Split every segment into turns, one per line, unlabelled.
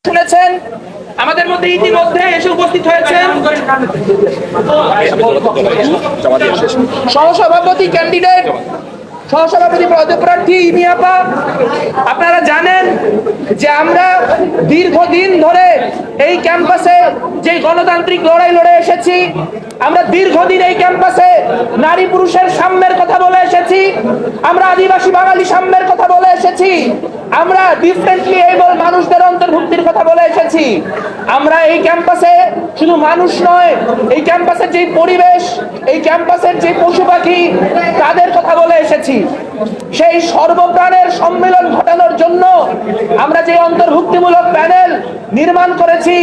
শুনেছেন আমাদের মধ্যে ইতিমধ্যে এসে উপস্থিত হয়েছেন সহসভাপতি ক্যান্ডিডেট সহসভাপতি পদপ্রার্থী ইমিয়াপা। আপনারা জানেন যে আমরা দীর্ঘদিন ধরে এই ক্যাম্পাসে যে গণতান্ত্রিক লড়াই লড়ে এসেছি। আমরা দীর্ঘদিন এই ক্যাম্পাসে নারী পুরুষের সাম্যের কথা বলে এসেছি। আমরা আদিবাসী বাঙালি সাম্যের কথা বলে এসেছি। আমরা ডিফারেন্টলি এবল মানুষদের অন্তর্ভুক্তির কথা বলে এসেছি। আমরা এই ক্যাম্পাসে শুধু মানুষ নয়, এই ক্যাম্পাসের যে পরিবেশ, এই ক্যাম্পাসের যে পশু পাখি, তাদের কথা বলে এসেছি। সেই সর্বপ্রাণের সম্মেলন ঘটানোর জন্য আমরা যে অন্তর্ভুক্তিমূলক প্যানেল নির্মাণ করেছি,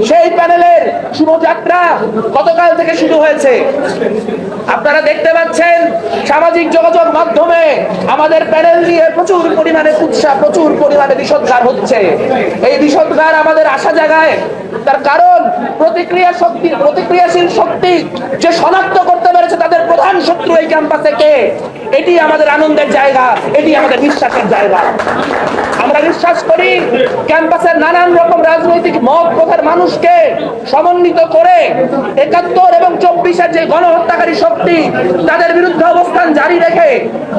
সেই প্যানেলের শুভযাত্রা গতকাল থেকে শুরু হয়েছে। আপনারা দেখতে পাচ্ছেন সামাজিক যোগাযোগ মাধ্যমে আমাদের প্যানেল নিয়ে প্রচুর পরিমাণে উৎসাহ, প্রচুর পরিমাণে বিষোদ্গার হচ্ছে। এই বিষোদ্গার আমাদের আশা জাগায়। তার কারণ প্রতিক্রিয়াশীল শক্তি যে শনাক্ত করতে পেরেছে তাদের প্রধান শত্রু এই ক্যাম্পাসে কে, এটি আমাদের আনন্দের জায়গা, এটি আমাদের বিশ্বাসের জায়গা। আমরা বিশ্বাস করি ক্যাম্পাসের নানান রকম রাজনৈতিক মত পথের মানুষকে সমন্বিত করে ৭১ এবং ২৪-এর যে গণহত্যাকারী শক্তি, তাদের বিরুদ্ধে অবস্থান জারি রেখে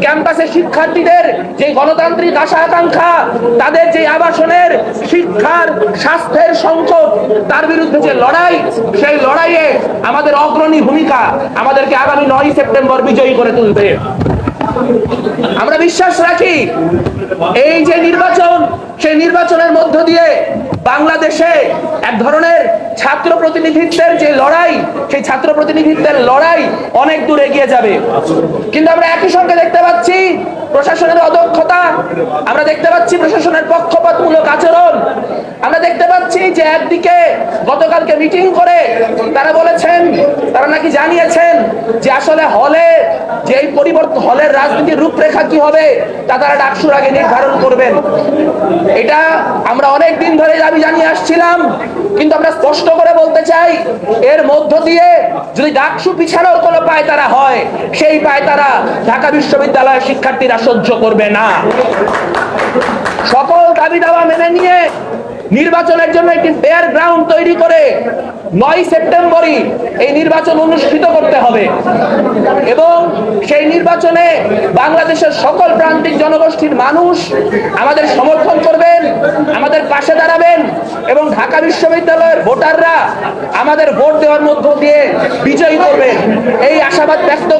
ক্যাম্পাসের শিক্ষার্থীদের যে গণতান্ত্রিক আশা আকাঙ্ক্ষা, তাদের যে আবাসনের, শিক্ষার, স্বাস্থ্যের সংকট, তার বিরুদ্ধে যে লড়াই, সেই লড়াইয়ে আমাদের অগ্রণী ভূমিকা আমাদেরকে আগামী ৯ সেপ্টেম্বর বিজয়ী করে তুলবে। আমরা বিশ্বাস রাখি এই যে নির্বাচন, সেই নির্বাচনের মধ্য দিয়ে বাংলাদেশে এক ধরনের ছাত্র প্রতিনিধিত্বের যে লড়াই, সেই ছাত্র প্রতিনিধিত্বের লড়াই অনেক দূর এগিয়ে যাবে। কিন্তু আমরা একই সঙ্গে দেখতে পাচ্ছি প্রশাসনের অদক্ষতা, আমরা দেখতে পাচ্ছি প্রশাসনের পক্ষপাতমূলক আচরণ। আমরা দেখতে পাচ্ছি যে একদিকে গতকালকে মিটিং করে তারা বলেছেন, তারা নাকি জানিয়েছেন যে আসলে হলে যে পরিবর্তন, হলের রাজনীতির রূপরেখা কি হবে তা তারা ডাকসুর আগে নির্ধারণ করবেন। এটা আমরা অনেক দিন ধরে দাবি জানিয়ে আসছিলাম, কিন্তু আমরা স্পষ্ট করে বলতে চাই, এর মধ্য দিয়ে যদি ডাকসু পিছানোর কোনো পায়তারা হয়, সেই পায়তারা ঢাকা বিশ্ববিদ্যালয়ের শিক্ষার্থীরা সহ্য করবে না। সকল দাবি দাওয়া মেনে নিয়ে নির্বাচনের জন্য একটি ফেয়ার গ্রাউন্ড তৈরি করে ৯ সেপ্টেম্বরই এই নির্বাচন অনুষ্ঠিত করতে হবে এবং সেই নির্বাচনে বাংলাদেশের সকল প্রান্তিক জনগোষ্ঠীর মানুষ আমাদের সমর্থন করবেন, আমাদের পাশে দাঁড়াবেন এবং ঢাকা বিশ্ববিদ্যালয়ের ভোটাররা আমাদের ভোট দেওয়ার মধ্য দিয়ে বিজয়ী করবেন, এই আশাবাদ ব্যক্ত